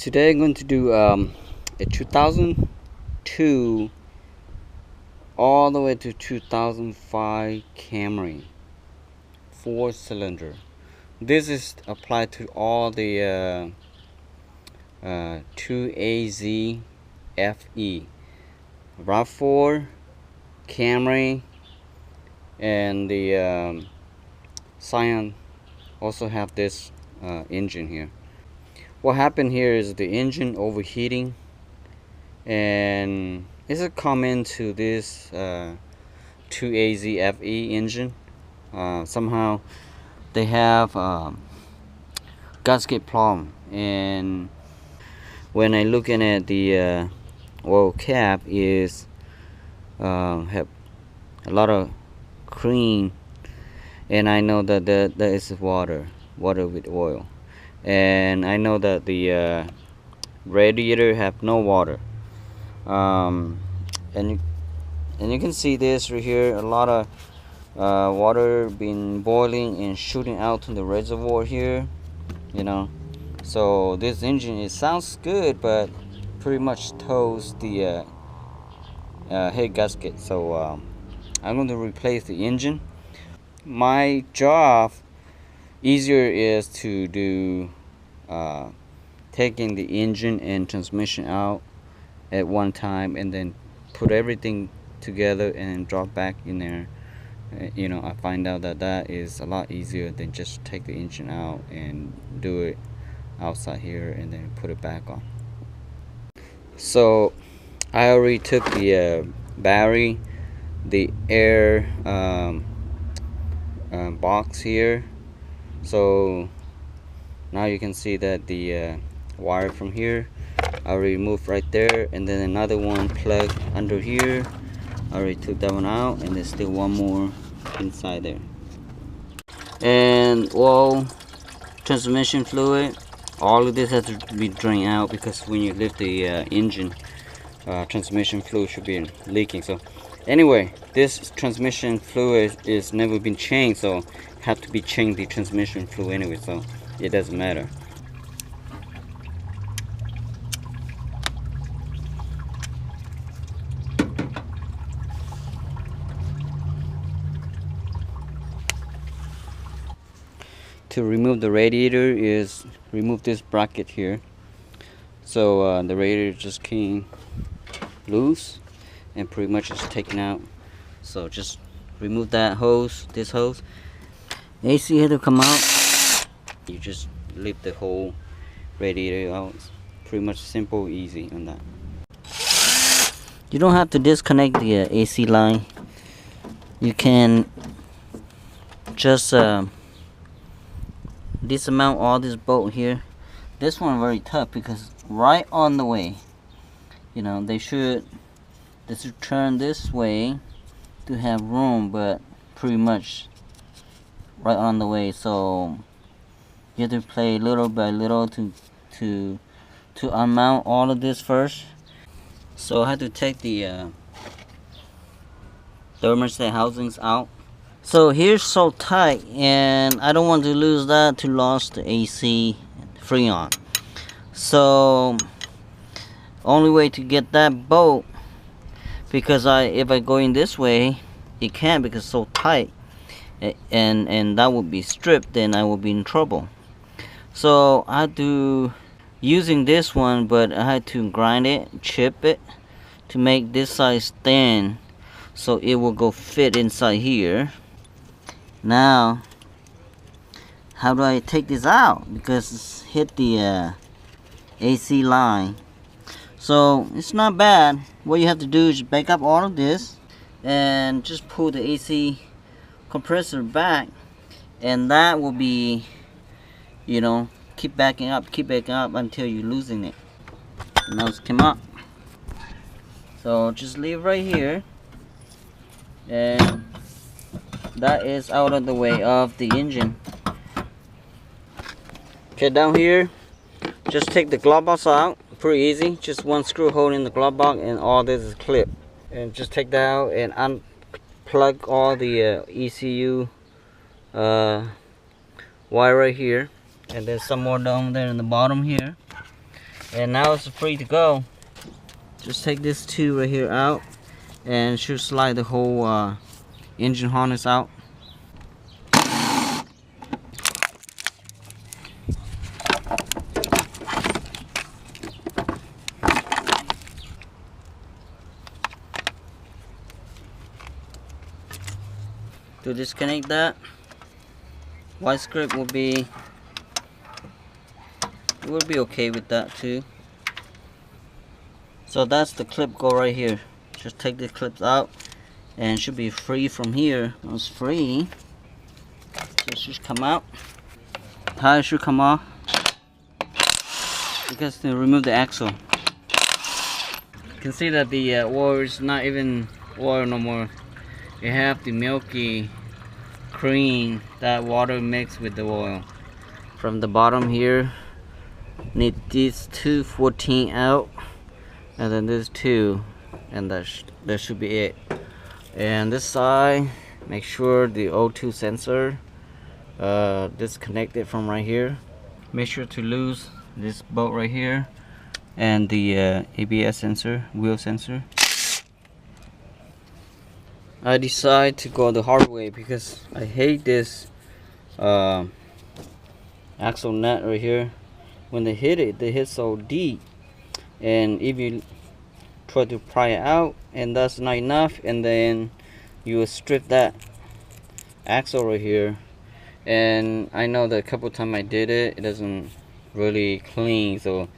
Today I'm going to do a 2002 all the way to 2005 Camry 4-cylinder. This is applied to all the 2AZ FE RAV4 Camry, and the Scion also have this engine here. What happened here is the engine overheating, and this is common to this 2AZ FE engine. Somehow they have gasket problem, and when I looking at the oil cap is have a lot of cream, and I know that that is water with oil, and I know that the radiator have no water, and you can see this right here, a lot of water been boiling and shooting out to the reservoir here, you know. So this engine, it sounds good, but pretty much tows the head gasket. So I'm going to replace the engine. My job easier is to do taking the engine and transmission out at one time, and then put everything together and drop back in there. You know, I find out that that is a lot easier than just take the engine out and do it outside here and then put it back on. So I already took the battery, the air box here. So now you can see that the wire from here I already removed right there, and then another one plug under here. I already took that one out, and there's still one more inside there. And well, transmission fluid, all of this has to be drained out, because when you lift the engine, transmission fluid should be leaking. So anyway, this transmission fluid is never been changed, so have to be changed the transmission fluid anyway, so it doesn't matter. To remove the radiator is remove this bracket here. So the radiator just came loose and pretty much is taken out. So just remove that hose, this hose. AC had to come out. You just lift the whole radiator out. It's pretty much simple, easy on that. You don't have to disconnect the AC line. You can just dismount all this bolt here. This one very tough because right on the way, you know, they should turn this way to have room, but pretty much right on the way. So you have to play little by little to unmount all of this first. So I had to take the thermostat housings out. So here's so tight, and I don't want to lose that to lose the AC Freon. So only way to get that bolt, because if I go in this way, it can't because it's so tight, and that would be stripped, then I will be in trouble. So I had to using this one, but I had to grind it, chip it to make this size thin, so it will go fit inside here. Now, how do I take this out? Because it's hit the AC line. So it's not bad. What you have to do is back up all of this and just pull the AC compressor back, and that will be, you know, keep backing up until you're losing it. Now it's come up. So just leave right here, and that is out of the way of the engine. Okay, down here, just take the glove box out. Pretty easy, just one screw holding the glove box, and all this is clipped. And just take that out and unplug all the ECU wire right here, and there's some more down there in the bottom here. And now it's free to go. Just take this two right here out, and it should slide the whole engine harness out. To disconnect that, white script will be okay with that too. So that's the clip go right here. Just take the clips out and it should be free from here. It's free, so it should come out. How it should come off? Because to remove the axle. You can see that the oil is not even oil no more. You have the milky cream that water mixed with the oil. From the bottom here, need these two 14 out, and then there's two, and that should be it. And this side, make sure the O2 sensor disconnected from right here. Make sure to lose this bolt right here, and the ABS sensor, wheel sensor. I decide to go the hard way because I hate this axle nut right here. When they hit so deep, and if you try to pry it out and that's not enough, and then you will strip that axle right here. And I know that a couple times I did it, it doesn't really clean, so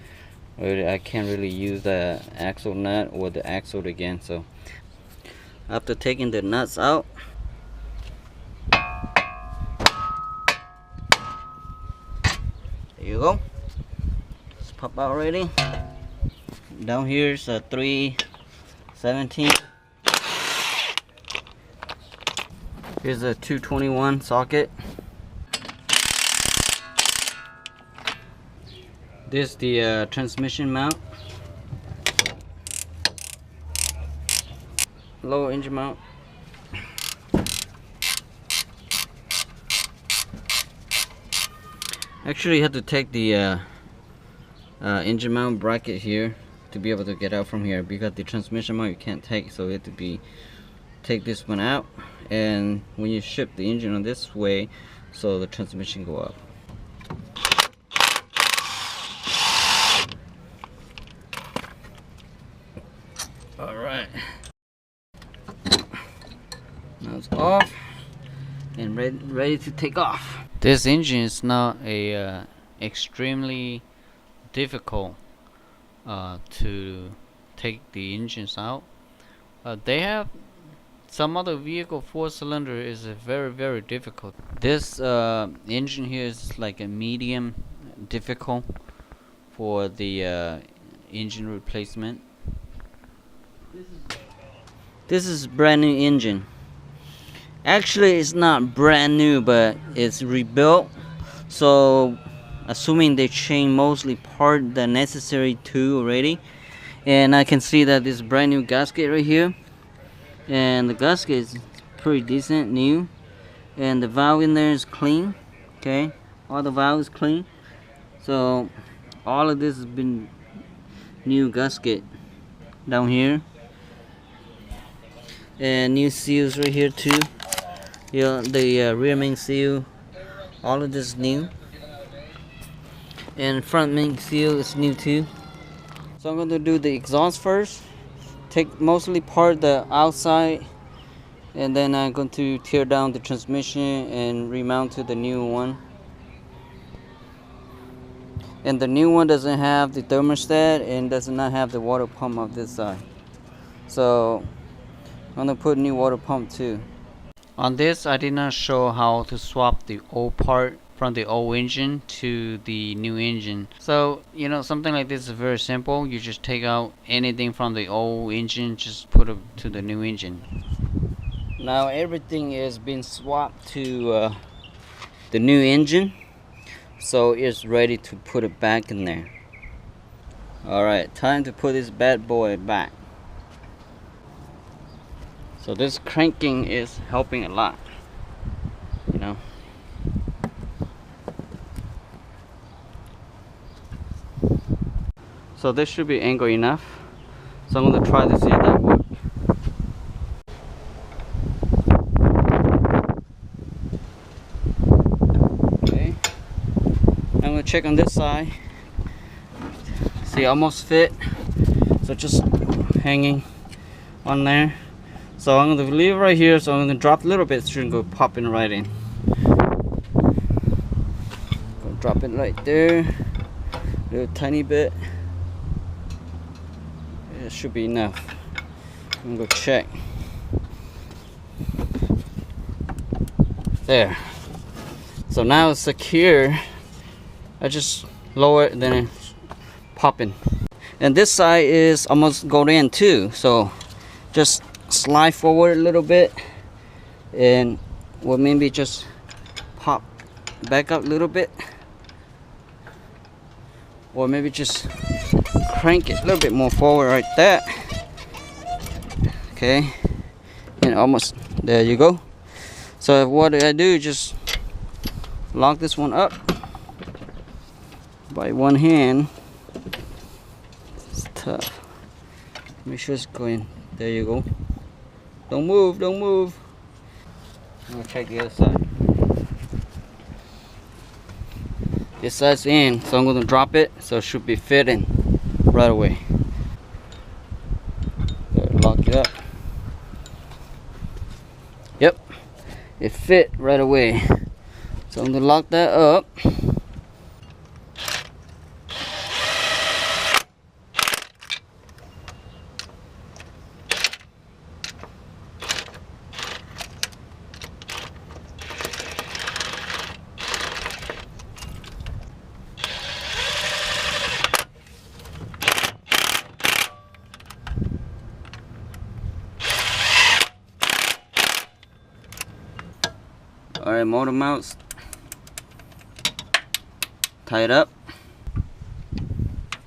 really I can't really use the axle nut or the axle again. So after taking the nuts out, there you go. It's pop out already. Down here is a 317. Here's a 221 socket. This is the transmission mount. Lower engine mount. Actually, you have to take the engine mount bracket here to be able to get out from here, because the transmission mount you can't take, so you have to take this one out, and when you shift the engine on this way, so the transmission go up. All right. Now it's off and ready to take off. This engine is not a extremely difficult to take the engines out. They have some other vehicle 4-cylinder is very difficult. This engine here is like a medium difficult for the engine replacement. This is brand new engine. Actually, it's not brand new, but it's rebuilt. So, assuming they changed mostly part the necessary to already, and I can see that this brand new gasket right here, and the gasket is pretty decent, new, and the valve in there is clean. Okay, all the valves clean. So, all of this has been new gasket down here, and new seals right here too. Yeah, the rear main seal, all of this is new, and front main seal is new too. So I'm going to do the exhaust first, take mostly part the outside, and then I'm going to tear down the transmission and remount to the new one. And the new one doesn't have the thermostat and does not have the water pump on this side, so I'm going to put new water pump too. On this, I did not show how to swap the old part from the old engine to the new engine. So, you know, something like this is very simple. You just take out anything from the old engine, just put it to the new engine. Now everything is being swapped to the new engine, so it's ready to put it back in there. Alright, time to put this bad boy back. So this cranking is helping a lot, you know. So this should be angle enough. So I'm going to try to see if that works. Okay. I'm going to check on this side. See, almost fit. So just hanging on there. So I'm going to leave it right here. So I'm going to drop a little bit. It shouldn't go popping right in. Go drop it right there. A little tiny bit. It should be enough. I'm going to go check. There. So now it's secure. I just lower it, then it's popping. And this side is almost going in too. So just slide forward a little bit, and we'll maybe just pop back up a little bit, or maybe just crank it a little bit more forward right there. Okay, and almost there you go. So what I do, just lock this one up by one hand. It's tough. Make sure it's going. There you go. Don't move, don't move. I'm gonna check the other side. This side's in, so I'm gonna drop it, so it should be fitting right away. Lock it up. Yep, it fit right away. So I'm gonna lock that up. Alright, motor mounts tied up.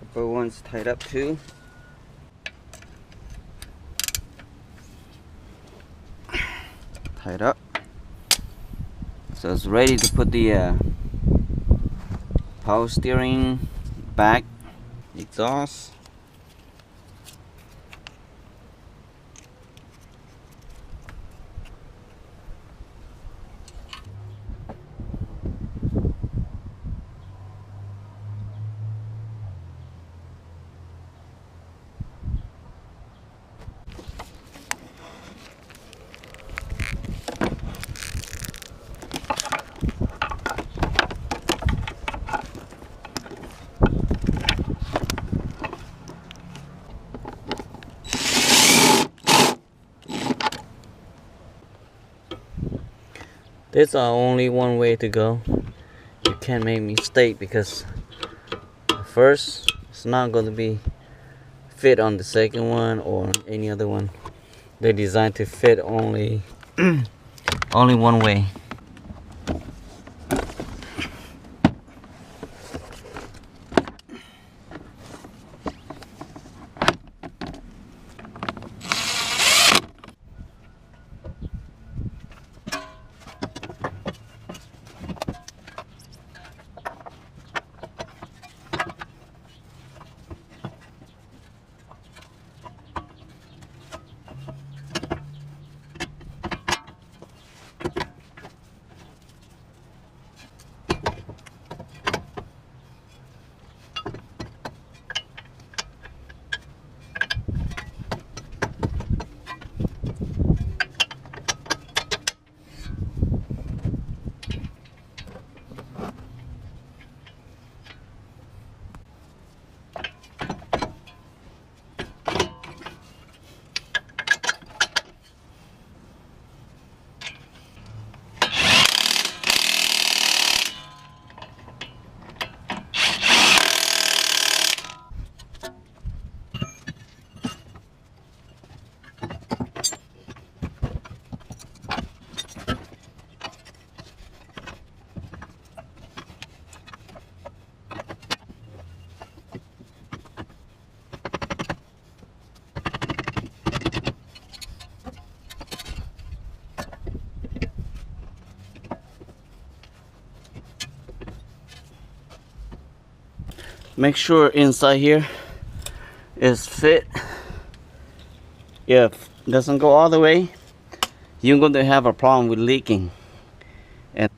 Upper one's tied up too. Tied up. So it's ready to put the power steering back, exhaust. There's only one way to go. You can't make a mistake, because first it's not going to be fit on the second one or any other one. They're designed to fit only only one way. Make sure inside here is fit. If it doesn't go all the way, you're going to have a problem with leaking. And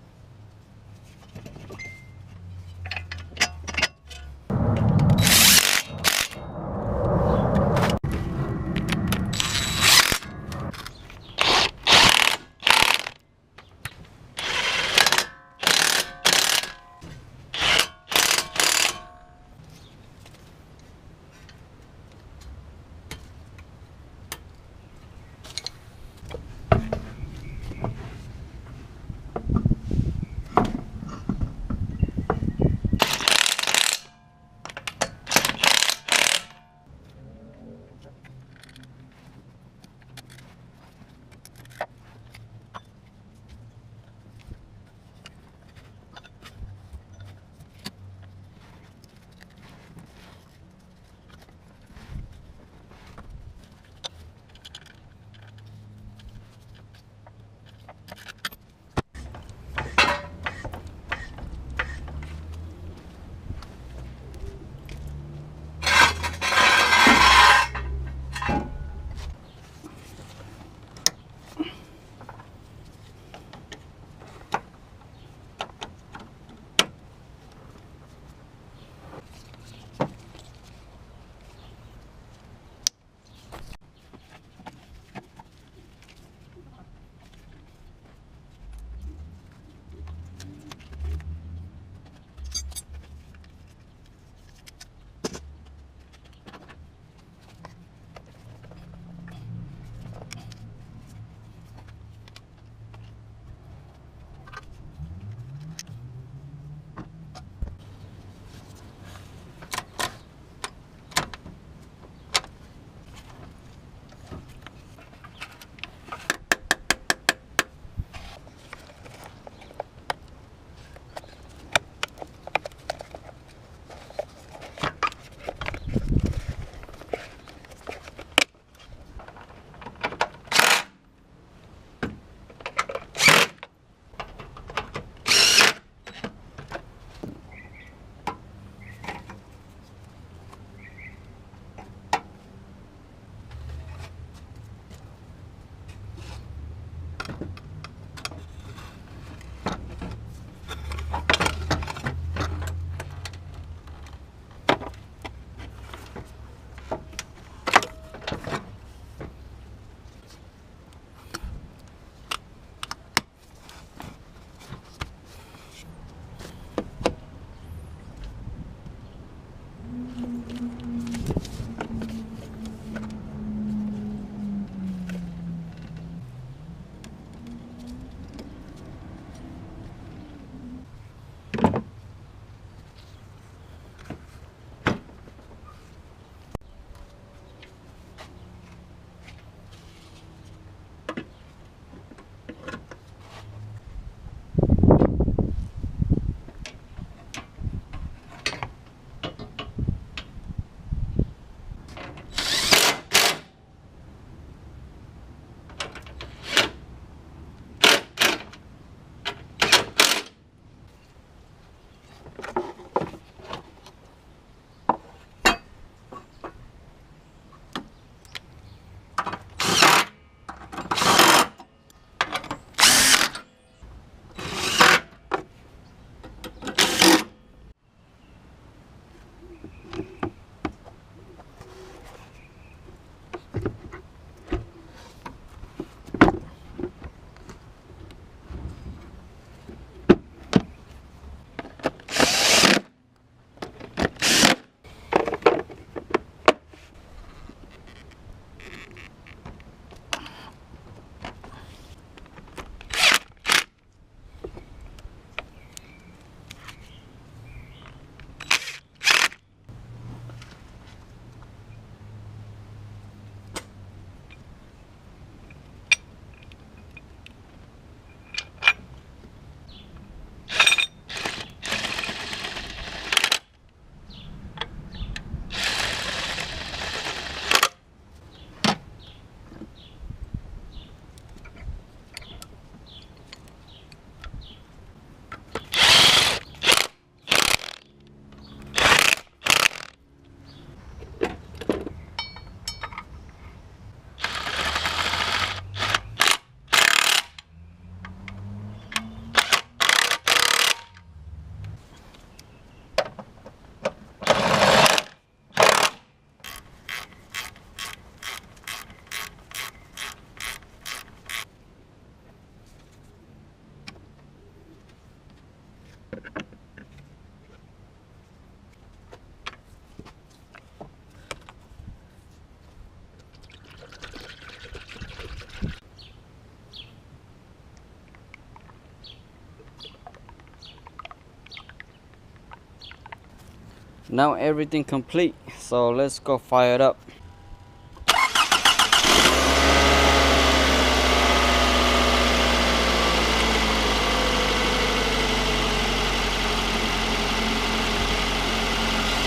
Now everything complete, so let's go fire it up.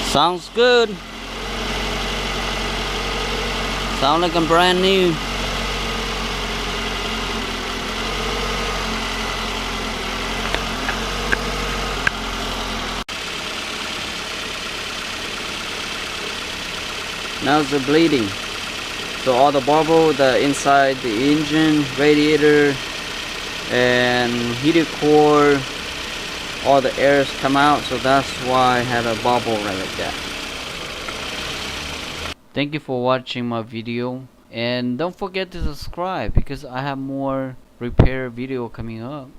Sounds good. Sound like I'm brand new. Now it's bleeding. So all the bubble, the inside the engine, radiator, and heated core, all the airs come out, so that's why I had a bubble right like that. Thank you for watching my video, and don't forget to subscribe because I have more repair video coming up.